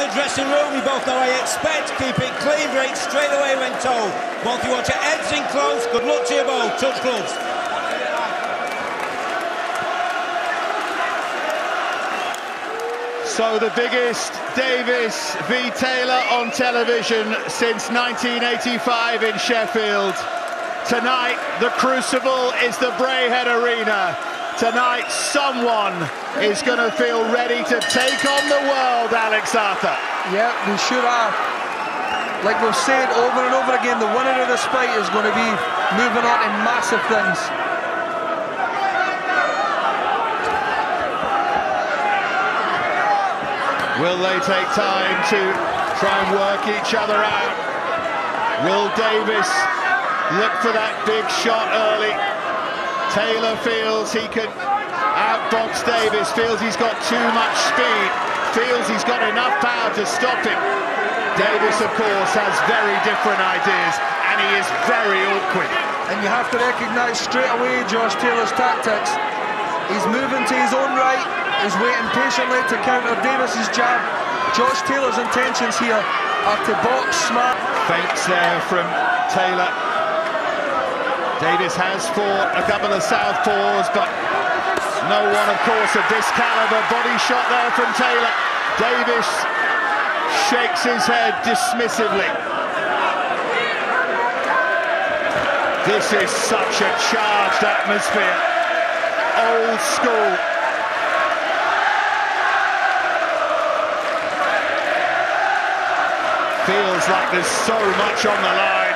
the dressing room, we both know I expect. Keep it clean break straight away when told. Both you want your heads in close. Good luck to you both. Touch gloves. So the biggest Davies v Taylor on television since 1985 in Sheffield. Tonight, the Crucible is the Braehead Arena. Tonight, someone is going to feel ready to take on the world, Alex Arthur. Yeah, we sure are. Like we've said over and over again, the winner of this fight is going to be moving on to massive things. Will they take time to try and work each other out? Will Davies look for that big shot early? Taylor feels he can outbox Davies, feels he's got too much speed, feels he's got enough power to stop him. Davies, of course, has very different ideas, and he is very awkward. And you have to recognise straight away Josh Taylor's tactics. He's moving to his own right, he's waiting patiently to counter Davies's jab. Josh Taylor's intentions here are to box smart. Feints there from Taylor. Davies has fought a couple of southpaws, but no one, of course, of this caliber. Body shot there from Taylor. Davies shakes his head dismissively. This is such a charged atmosphere. Old school. Feels like there's so much on the line.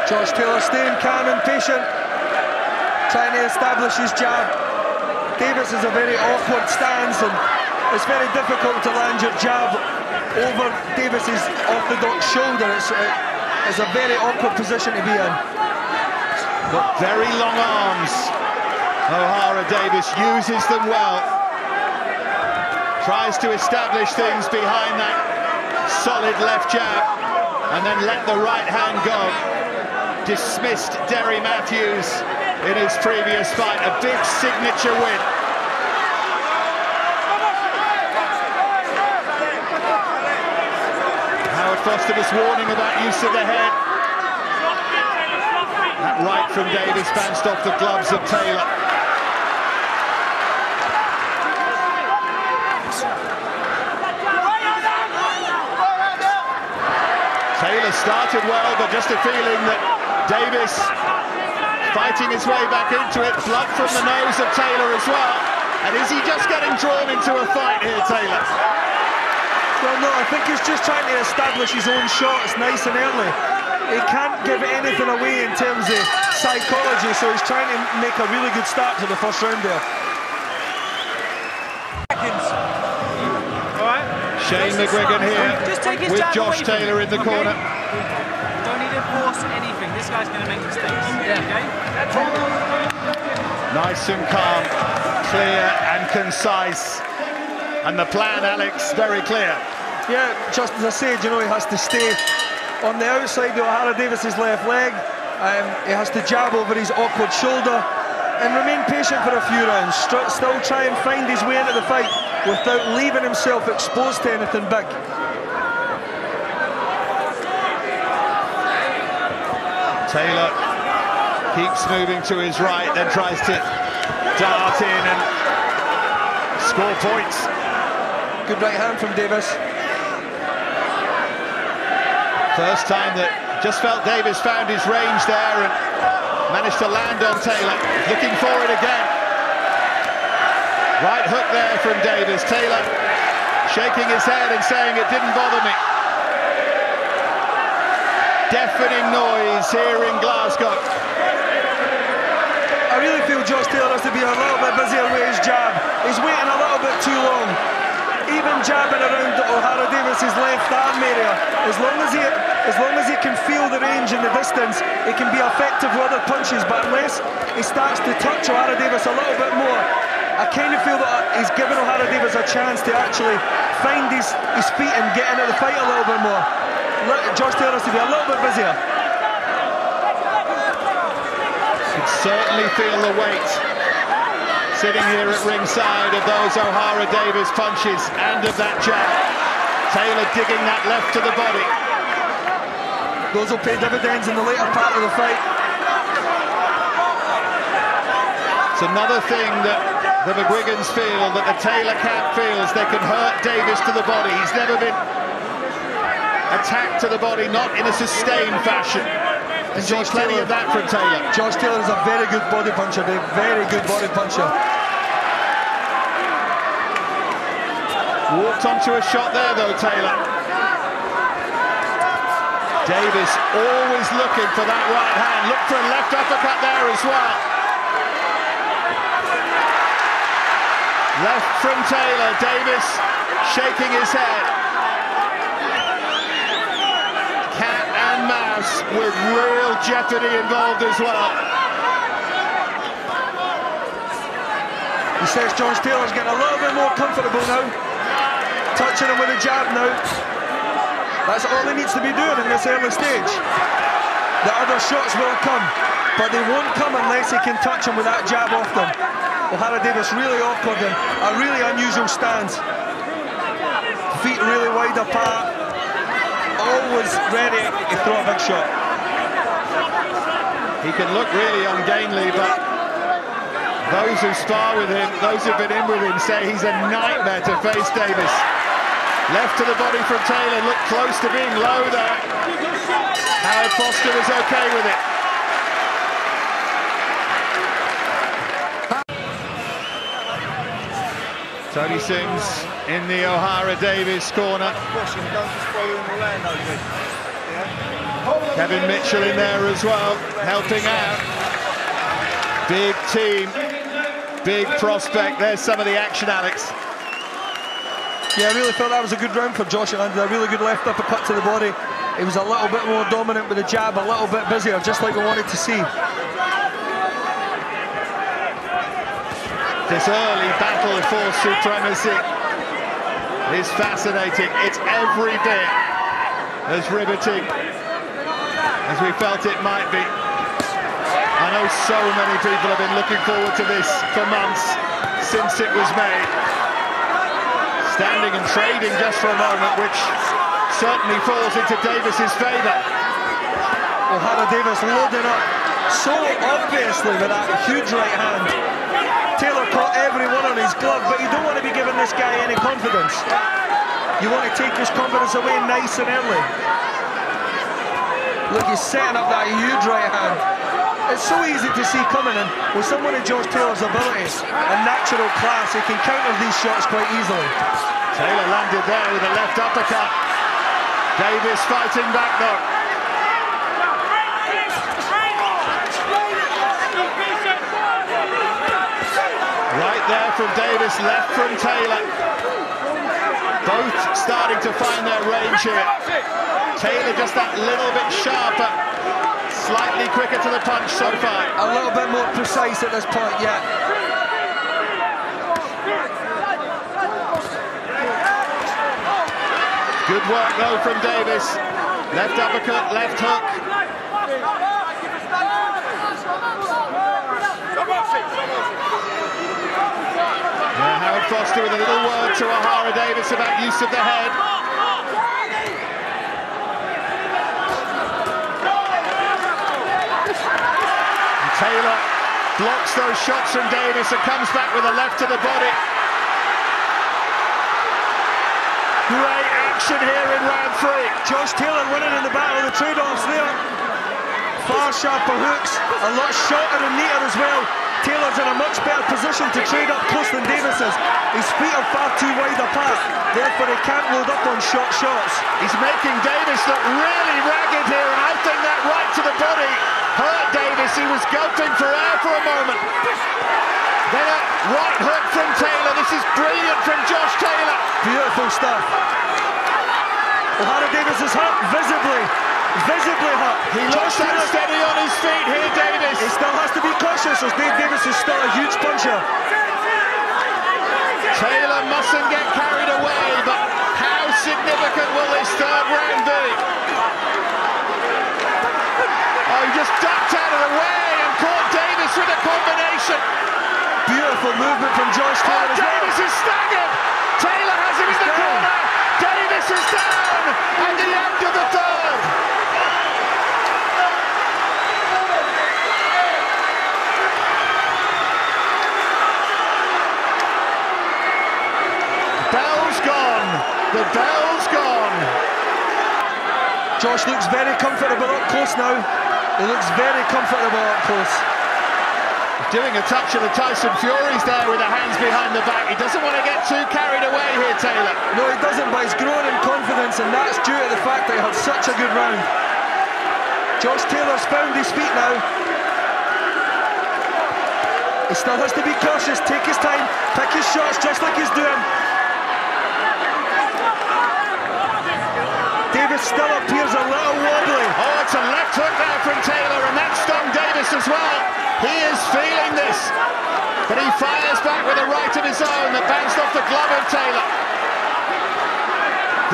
Josh Taylor staying calm and patient, trying to establish his jab. Davies is a very awkward stance, and it's very difficult to land your jab over Davies's orthodox shoulder. It's a very awkward position to be in. Got very long arms. Ohara Davies uses them well. Tries to establish things behind that solid left jab, and then let the right hand go. Dismissed Derry Matthews in his previous fight, a big signature win. Howard Foster was warning about use of the head. That right from Davies bounced off the gloves of Taylor. Taylor started well, but just a feeling that Davies fighting his way back into it. Blood from the nose of Taylor as well. And is he just getting drawn into a fight here, Taylor? Well, no, I think he's just trying to establish his own shots nice and early. He can't give anything away in terms of psychology, so he's trying to make a really good start to the first round there. Shane McGuigan here with Josh Taylor in the corner. Don't need to force anything. This guy's going to make mistakes. Okay? Nice and calm, clear and concise. And the plan, Alex, very clear. Yeah, just as I said, you know, he has to stay on the outside of Ohara Davies' left leg. He has to jab over his awkward shoulder and remain patient for a few rounds. Still try and find his way into the fight without leaving himself exposed to anything big. Taylor keeps moving to his right, then tries to dart in and score points. Good right hand from Davies. First time that just felt Davies found his range there and managed to land on Taylor. Looking for it again. Right hook there from Davies. Taylor shaking his head and saying it didn't bother me. Deafening noise here in Glasgow. I really feel Josh Taylor has to be a little bit busier with his jab. He's waiting a little bit too long. Even jabbing around Ohara Davies' left arm area, as long as he can feel the range and the distance, it can be effective with other punches, but unless he starts to touch Ohara Davies a little bit more, I kind of feel that he's given Ohara Davies a chance to actually find his feet and get into the fight a little bit more. Josh Taylor has to be a little bit busier. Could certainly feel the weight sitting here at ringside of those Ohara Davies punches and of that jab. Taylor digging that left to the body. Those will pay dividends in the later part of the fight. It's another thing that the McGuigans feel, that the Taylor camp feels. They can hurt Davies to the body. He's never been attacked to the body, not in a sustained fashion. And Josh, plenty of that from Taylor. Josh Taylor is a very good body puncher, Dave. Very good body puncher. Walked onto a shot there, though, Taylor. Davies always looking for that right hand. Look for a left uppercut there as well. Left from Taylor. Davies shaking his head. Cat and mouse with real jeopardy involved as well. He says Josh Taylor's getting a little bit more comfortable now. Touching him with a jab now. That's all he needs to be doing in this early stage. The other shots will come, but they won't come unless he can touch him with that jab off them. Ohara Davies really awkward and a really unusual stance. Feet really wide apart. Always ready to throw a big shot. He can look really ungainly, but those who spar with him, those who've been in with him, say he's a nightmare to face. Davies. Left to the body from Taylor, looked close to being low there. Howard Foster was okay with it. Tony Sims in the Ohara Davies corner. Kevin Mitchell in there as well, helping out. Big team, big prospect. There's some of the action, Alex. Yeah, I really felt that was a good round for Josh. It landed a really good left uppercut to the body. He was a little bit more dominant with the jab, a little bit busier, just like we wanted to see. This early battle for supremacy is fascinating. It's every bit as riveting as we felt it might be. I know so many people have been looking forward to this for months since it was made. Standing and trading just for a moment, which certainly falls into Davies' favour. Ohara Davies loading up so obviously with that huge right hand. Taylor caught every one on his glove, but you don't want to be giving this guy any confidence. You want to take his confidence away nice and early. Look, he's setting up that huge right hand. It's so easy to see coming in. With someone in Josh Taylor's abilities and natural class, he can counter these shots quite easily. Taylor landed there with a left uppercut. Davies fighting back though. Right there from Davies, left from Taylor. Both starting to find their range here. Taylor just that little bit sharper. Slightly quicker to the punch so far. A little bit more precise at this point, yeah. Good work though from Davies. Left uppercut, left hook. Yeah, Howard Foster with a little word to Ohara Davies about use of the head. Taylor blocks those shots from Davies and comes back with a left to the body. Great action here in round 3. Josh Taylor winning in the battle of the trade-offs there. Far sharper hooks, a lot shorter and neater as well. Taylor's in a much better position to trade up close than Davies is. His feet are far too wide apart, therefore he can't load up on short shots. He's making Davies look really ragged here, and I think that right to the body hurt Davies. He was gulping for air for a moment. Then a right hook from Taylor. This is brilliant from Josh Taylor. Beautiful stuff. Ohara Davies is hurt, visibly hurt. He looks unsteady on his feet here, Davies. He still has to be cautious, as Dave Davies is still a huge puncher. Taylor mustn't get carried away, but how significant will this third round be? Oh, he just ducked out of the way and caught Davies with a combination. beautiful movement from Josh Taylor as well. Davies is staggered! Taylor has him in the corner! Davies is down at the end of the third! Bell's gone! The bell's gone! Josh looks very comfortable up close now. He looks very comfortable up close. Doing a touch of the Tyson Furies there with the hands behind the back. He doesn't want to get too carried away here, Taylor. No, he doesn't, but he's grown in confidence, and that's due to the fact that he had such a good round. Josh Taylor's found his feet now. He still has to be cautious, take his time, pick his shots just like he's doing. Davies still appears a little wobbly. Oh, it's a left hook there from Taylor, and that stung Davies as well. He is feeling this, but he fires back with a right of his own that bounced off the glove of Taylor.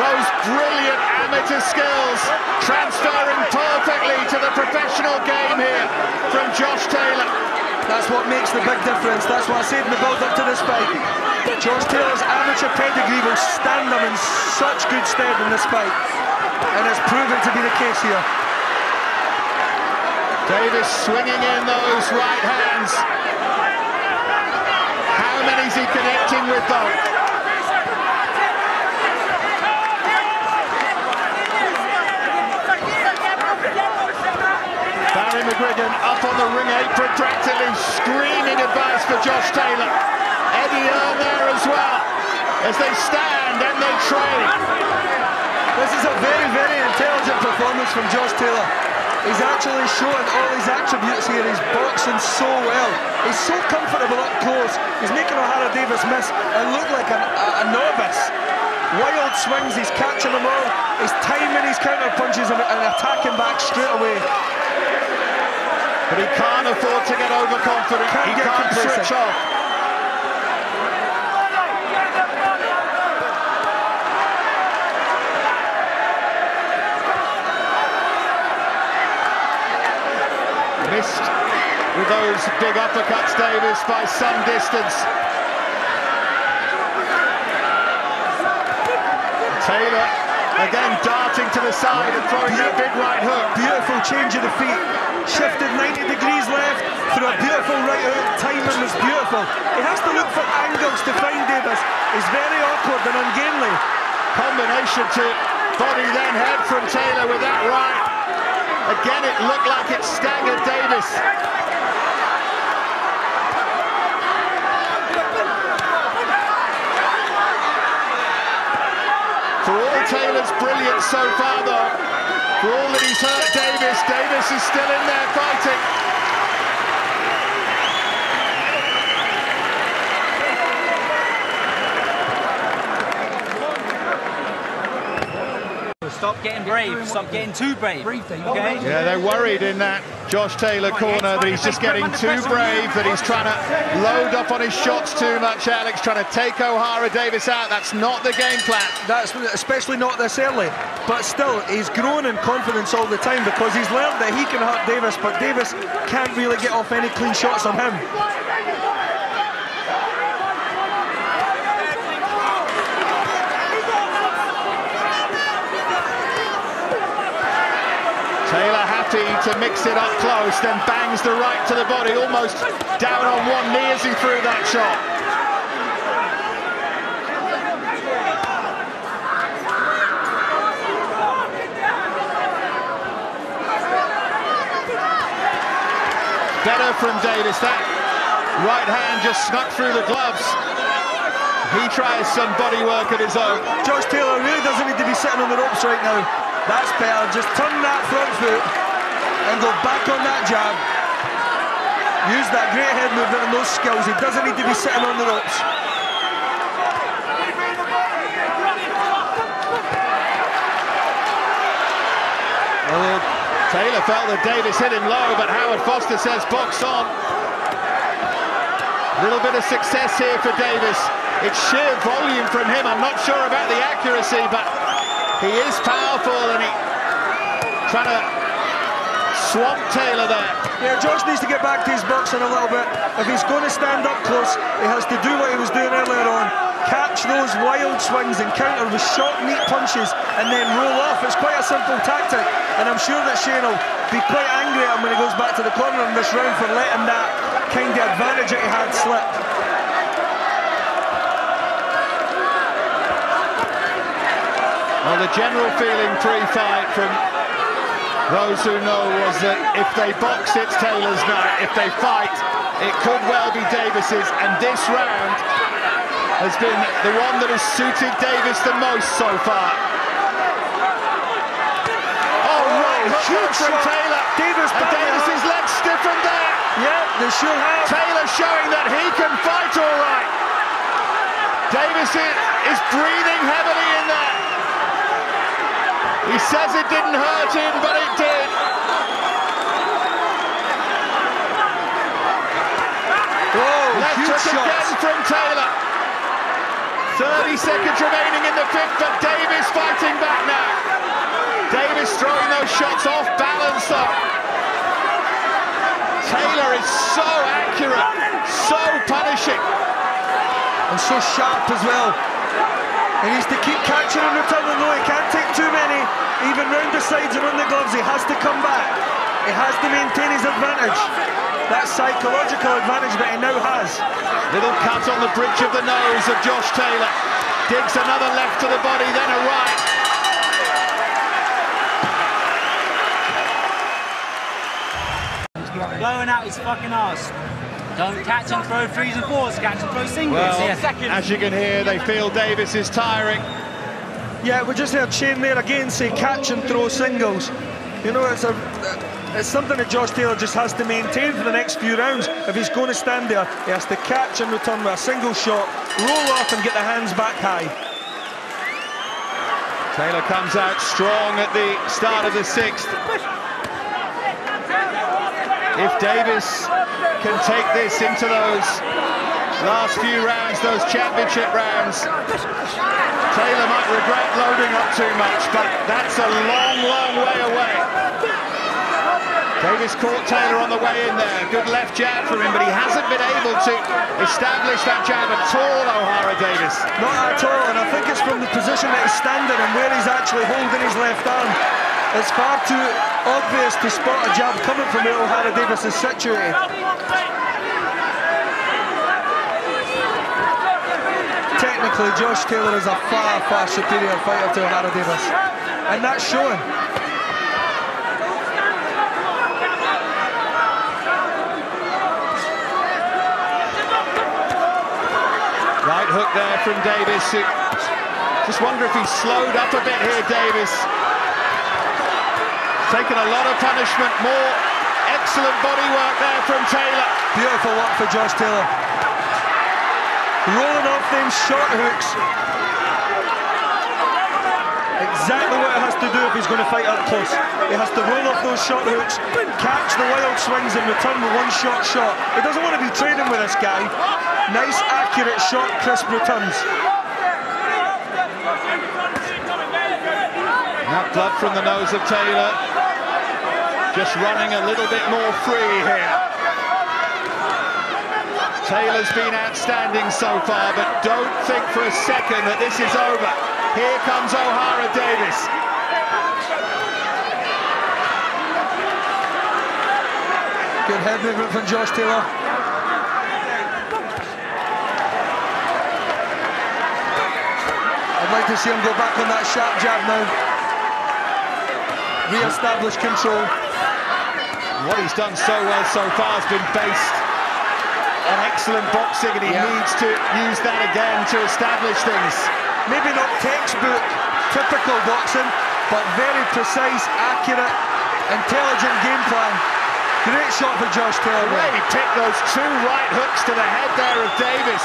Those brilliant amateur skills transferring perfectly to the professional game here from Josh Taylor. That's what makes the big difference. That's what I said in the build-up to this fight. Josh Taylor's amateur pedigree will stand him in such good stead in this fight, and it's proven to be the case here. Davies swinging in those right hands. How many is he connecting with though? Barry McGuigan up on the ring apron, practically screaming advice for Josh Taylor. Eddie Earn there as well, as they stand and they train. This is a very, very intelligent performance from Josh Taylor. He's actually showing all his attributes here. He's boxing so well. He's so comfortable up close. He's making Ohara Davies miss and look like a novice. Wild swings, he's catching them all. He's timing his counter punches and attacking back straight away. But he can't afford to get overconfident. He can't switch off. Missed with those big uppercuts, Davies, by some distance. Taylor again darting to the side and throwing that big right hook. Beautiful change of the feet. Shifted 90 degrees left through a beautiful right hook. Timing was beautiful. He has to look for angles to find Davies. He's very awkward and ungainly. Combination to body then head from Taylor with that right. Again, it looked like it staggered Davies. For all Taylor's brilliance so far, though, for all that he's hurt Davies, Davies is still in there fighting. Stop getting brave. Stop getting too brave. Okay? Yeah, they're worried in that Josh Taylor corner that he's just getting too brave, that he's trying to load up on his shots too much, Alex, trying to take Ohara Davies out. That's not the game plan. That's especially not this early. But still, he's grown in confidence all the time because he's learned that he can hurt Davies, but Davies can't really get off any clean shots on him. Taylor happy to mix it up close, then bangs the right to the body, almost down on one knee as he threw that shot. Better from Davies. That right hand just snuck through the gloves. He tries some body work of his own. Josh Taylor really doesn't need to be sitting on the ropes right now. That's better. Just turn that front foot and go back on that jab. Use that great head movement and those skills. He doesn't need to be sitting on the ropes. Well, Taylor felt that Davies hit him low, but Howard Foster says box on. A little bit of success here for Davies. It's sheer volume from him. I'm not sure about the accuracy, but he is powerful, and he trying to swamped Taylor there. Yeah, Josh needs to get back to his boxing a little bit. If he's going to stand up close, he has to do what he was doing earlier on. Catch those wild swings and counter with short, neat punches and then roll off. It's quite a simple tactic, and I'm sure that Shane will be quite angry at him when he goes back to the corner in this round for letting that kind of advantage that he had slip. Well, the general feeling pre-fight from those who know was that if they box, it's Taylor's night. If they fight, it could well be Davies's, and this round has been the one that has suited Davies the most so far. Oh, right, huge from Taylor. Davies's legs stiffened there. Yeah, they should have. Taylor showing that he can fight all right. Davies is breathing heavily in there. He says it didn't hurt him, but it did. Oh, left huge hook again from Taylor. 30 seconds remaining in the fifth, but Davies fighting back now. Davies throwing those shots off balance though. Taylor is so accurate, so punishing. And so sharp as well. He needs to keep catching and returning though. He can't take too many, even round the sides and on the gloves. He has to come back. He has to maintain his advantage. That psychological advantage that he now has. Little cut on the bridge of the nose of Josh Taylor. Digs another left to the body, then a right. Blowing out his fucking arse. Don't catch and throw threes and fours, catch and throw singles. Well, as you can hear, they feel Davies is tiring. Yeah, we just heard Shane there again say catch and throw singles. You know, it's something that Josh Taylor just has to maintain for the next few rounds. If he's going to stand there, he has to catch and return with a single shot, roll off and get the hands back high. Taylor comes out strong at the start of the sixth. If Davies can take this into those last few rounds, those championship rounds, Taylor might regret loading up too much, but that's a long, long way away. Davies caught Taylor on the way in there. Good left jab from him, but he hasn't been able to establish that jab at all, Ohara Davies. Not at all, and I think it's from the position that he's standing and where he's actually holding his left arm. It's far too obvious to spot a jab coming from where Ohara Davies is situated. Technically, Josh Taylor is a far, far superior fighter to Ohara Davies, and that's showing. Right hook there from Davies. Just wonder if he's slowed up a bit here, Davies. Taken a lot of punishment, more excellent body work there from Taylor. Beautiful work for Josh Taylor. Rolling off them short hooks. Exactly what he has to do if he's going to fight up close. He has to roll off those short hooks, catch the wild swings and return with one shot. He doesn't want to be trading with this guy. Nice, accurate, short, crisp returns. Now blood from the nose of Taylor. Just running a little bit more free here. Taylor's been outstanding so far, but don't think for a second that this is over. Here comes Ohara Davies. Good head movement from Josh Taylor. I'd like to see him go back on that sharp jab now. Re-establish control. What he's done so well so far has been based on excellent boxing, and he needs to use that again to establish things. Maybe not textbook, typical boxing, but very precise, accurate, intelligent game plan. Great shot for Josh Taylor. The way he picked those two right hooks to the head there of Davies,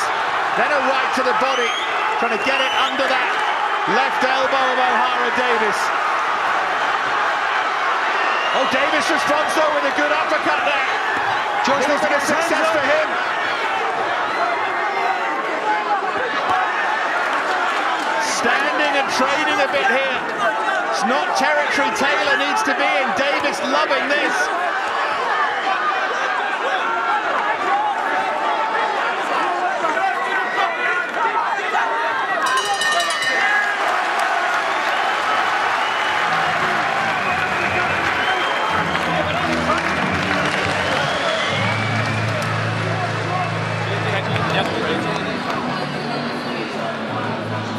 then a right to the body, trying to get it under that left elbow of Ohara Davies. Oh, Davies responds though with a good uppercut there. Josh needs to get success for him. Standing and trading a bit here. It's not territory Taylor needs to be in. Davies loving this.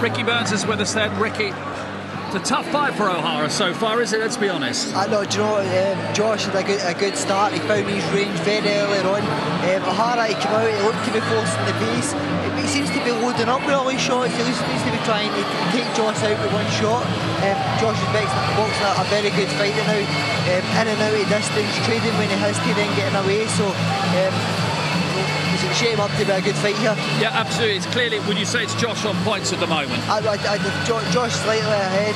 Ricky Burns is with us then. Ricky, it's a tough fight for Ohara so far, is it? Let's be honest. I know, do you know what, Josh had a good start. He found his range very early on. Ohara, he came out, he looked to be forcing the pace. He seems to be loading up with all his shots. He seems to be trying to take Josh out with one shot. Josh is boxing a very good fighter now. In and out of distance, trading when he has to, then getting away. So it's shaping up to be a good fight here. Yeah, absolutely. It's clearly, would you say it's Josh on points at the moment? Josh slightly ahead.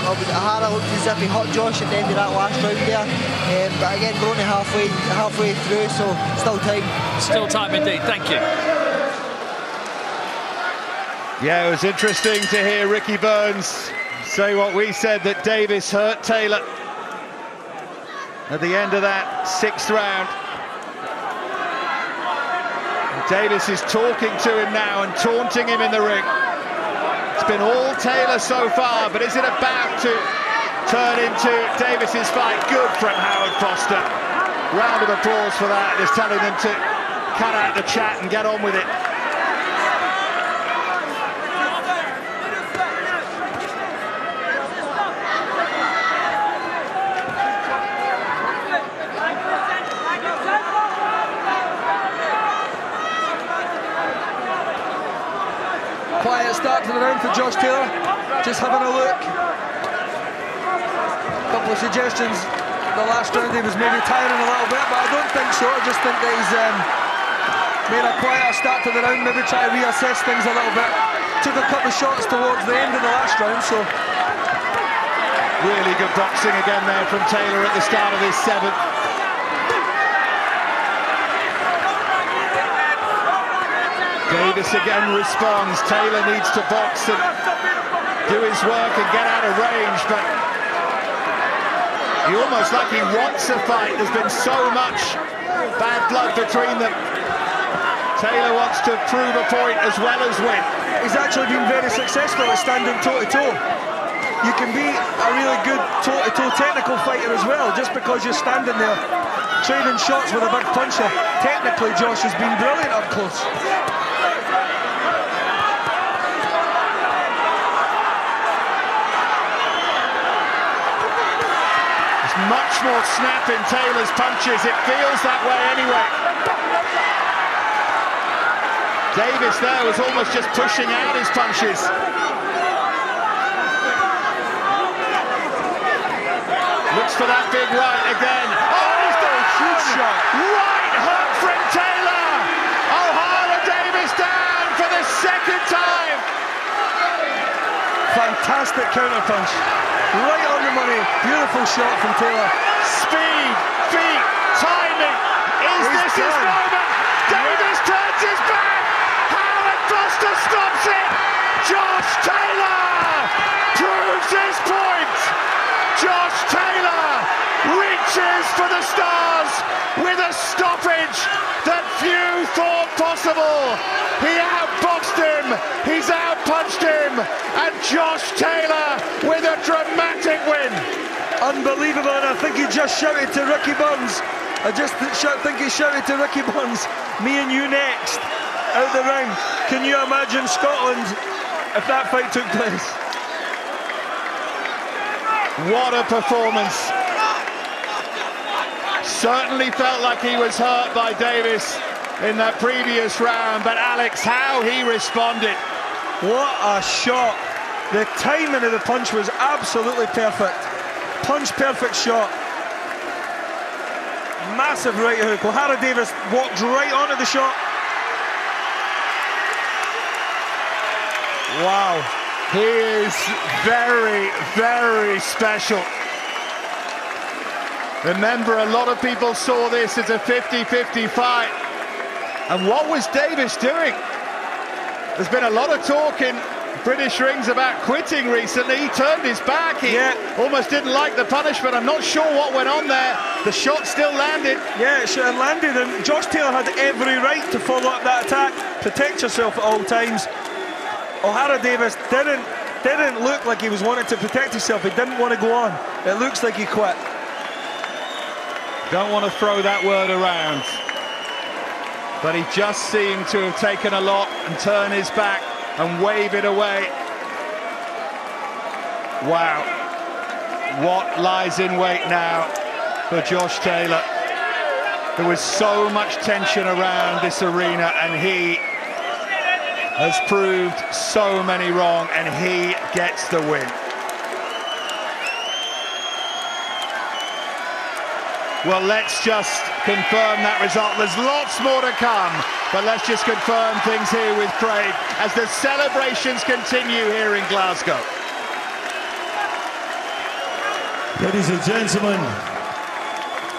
Ohara looked as if he hurt Josh at the end of that last round there. But again, we're only halfway through, so still time. Still time indeed. Thank you. Yeah, it was interesting to hear Ricky Burns say what we said, that Davies hurt Taylor at the end of that 6th round. Davies is talking to him now and taunting him in the ring. It's been all Taylor so far, but is it about to turn into Davies's fight? Good from Howard Foster. Round of applause for that. Just telling them to cut out the chat and get on with it. Quiet start to the round for Josh Taylor. Just having a look. A couple of suggestions. The last round he was maybe tiring a little bit, but I don't think so. I just think that he's made a quieter start to the round, maybe try to reassess things a little bit. Took a couple of shots towards the end of the last round, so... Really good boxing again there from Taylor at the start of this 7th. Davies again responds. Taylor needs to box and do his work and get out of range, but he almost like he wants a fight. There's been so much bad blood between them. Taylor wants to prove a point as well as win. He's actually been very successful at standing toe-to-toe. You can be a really good toe-to-toe technical fighter as well, just because you're standing there trading shots with a big puncher. Technically, Josh has been brilliant up close. Much more snap in Taylor's punches. It feels that way anyway. Davies there was almost just pushing out his punches. Looks for that big right again. Oh, he's got a huge shot. Right hook from Taylor. Ohara Davies down for the 2nd time. Fantastic counter punch. Right on the money. Beautiful shot from Taylor. Speed, feet, timing. Is this his moment? Davies turns his back. Howard Foster stops it. Josh Taylor proves his point. Josh Taylor reaches for the stars with a stoppage that few thought possible. He outboxed him, he's outpunched him, and Josh Taylor with a dramatic win. Unbelievable, and I think he just shouted to Ricky Burns. I just think he shouted to Ricky Burns, me and you next, out the ring. Can you imagine Scotland if that fight took place? What a performance. Certainly felt like he was hurt by Davies in that previous round, but Alex, how he responded. What a shot. The timing of the punch was absolutely perfect. Punch perfect shot. Massive right hook. Ohara Davies walked right onto the shot. Wow. He is very, very special. Remember, a lot of people saw this as a 50-50 fight. And what was Davies doing? There's been a lot of talk in British rings about quitting recently. He turned his back. He almost didn't like the punishment. I'm not sure what went on there. The shot still landed. Yeah, it should have landed, and Josh Taylor had every right to follow up that attack, protect yourself at all times. Ohara Davies didn't look like he was wanting to protect himself. He didn't want to go on. It looks like he quit. Don't want to throw that word around, but he just seemed to have taken a lot and turn his back and wave it away. Wow. What lies in wait now for Josh Taylor? There was so much tension around this arena, and he has proved so many wrong, and he gets the win. Well, let's just confirm that result. There's lots more to come, but let's just confirm things here with Craig as the celebrations continue here in Glasgow. Ladies and gentlemen,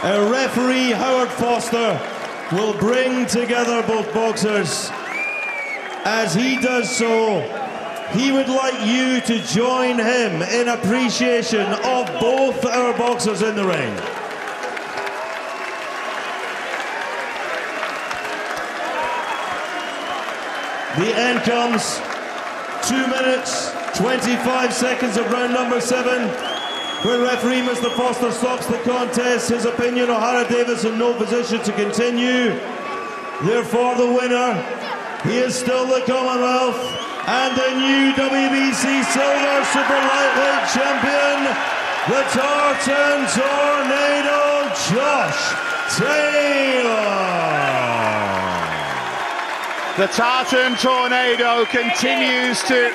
our referee Howard Foster will bring together both boxers. As he does so, he would like you to join him in appreciation of both our boxers in the ring. The end comes 2 minutes, 25 seconds of round number 7, where referee Mr. Foster stops the contest. His opinion, Ohara Davies in no position to continue. Therefore, the winner, he is still the Commonwealth and the new WBC Silver Super Lightweight Champion, the Tartan Tornado, Josh Taylor. The Tartan Tornado continues to